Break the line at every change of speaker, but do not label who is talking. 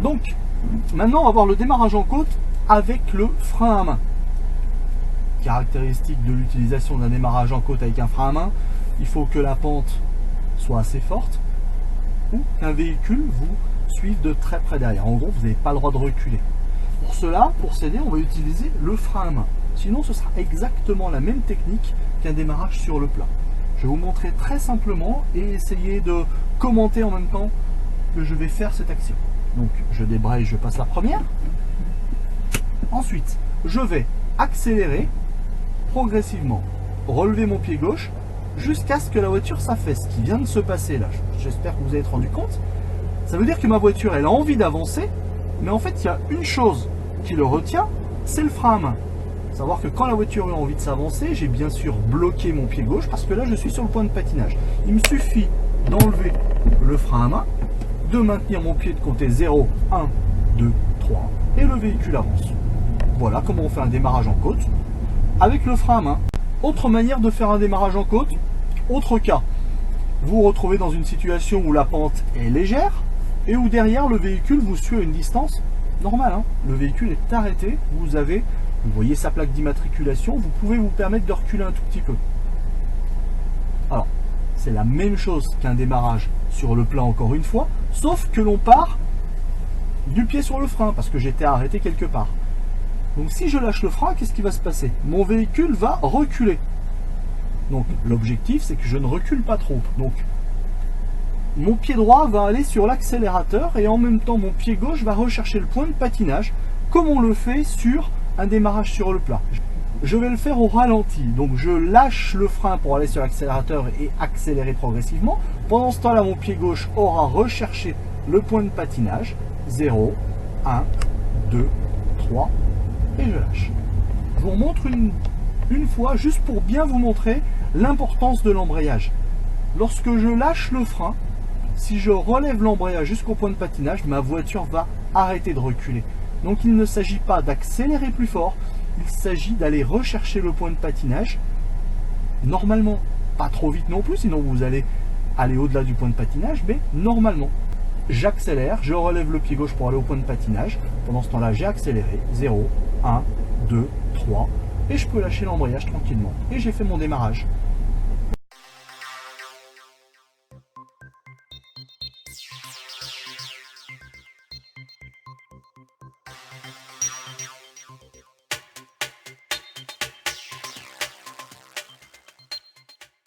Donc, maintenant, on va voir le démarrage en côte avec le frein à main. Caractéristique de l'utilisation d'un démarrage en côte avec un frein à main, il faut que la pente soit assez forte ou qu'un véhicule vous suive de très près derrière. En gros, vous n'avez pas le droit de reculer. Pour cela, pour s'aider, on va utiliser le frein à main. Sinon, ce sera exactement la même technique qu'un démarrage sur le plat. Je vais vous montrer très simplement et essayer de commenter en même temps que je vais faire cette action. Donc, je débraye, je passe la première. Ensuite, je vais accélérer progressivement, relever mon pied gauche jusqu'à ce que la voiture s'affaisse. Ce qui vient de se passer là, j'espère que vous avez rendu compte. Ça veut dire que ma voiture, elle a envie d'avancer, mais en fait, il y a une chose qui le retient, c'est le frein à main. Savoir que quand la voiture a envie de s'avancer, j'ai bien sûr bloqué mon pied gauche parce que là, je suis sur le point de patinage. Il me suffit d'enlever le frein à main, de maintenir mon pied, de compter 0, 1, 2, 3, et le véhicule avance. Voilà comment on fait un démarrage en côte avec le frein à main. Autre manière de faire un démarrage en côte, autre cas, vous vous retrouvez dans une situation où la pente est légère et où derrière le véhicule vous suit à une distance normale. Le véhicule est arrêté, vous voyez sa plaque d'immatriculation, vous pouvez vous permettre de reculer un tout petit peu. Alors, c'est la même chose qu'un démarrage sur le plat encore une fois, sauf que l'on part du pied sur le frein parce que j'étais arrêté quelque part. Donc si je lâche le frein, qu'est-ce qui va se passer? Mon véhicule va reculer. Donc l'objectif, c'est que je ne recule pas trop. Donc mon pied droit va aller sur l'accélérateur et en même temps mon pied gauche va rechercher le point de patinage comme on le fait sur un démarrage sur le plat. Je vais le faire au ralenti. Donc je lâche le frein pour aller sur l'accélérateur et accélérer progressivement. Pendant ce temps-là, mon pied gauche aura recherché le point de patinage. 0, 1, 2, 3. Et je lâche. Je vous remontre une fois, juste pour bien vous montrer l'importance de l'embrayage. Lorsque je lâche le frein, si je relève l'embrayage jusqu'au point de patinage, ma voiture va arrêter de reculer. Donc il ne s'agit pas d'accélérer plus fort, il s'agit d'aller rechercher le point de patinage. Normalement, pas trop vite non plus, sinon vous allez aller au-delà du point de patinage, mais normalement. J'accélère, je relève le pied gauche pour aller au point de patinage. Pendant ce temps-là, j'ai accéléré. 0, 1, 2, 3. Et je peux lâcher l'embrayage tranquillement. Et j'ai fait mon démarrage.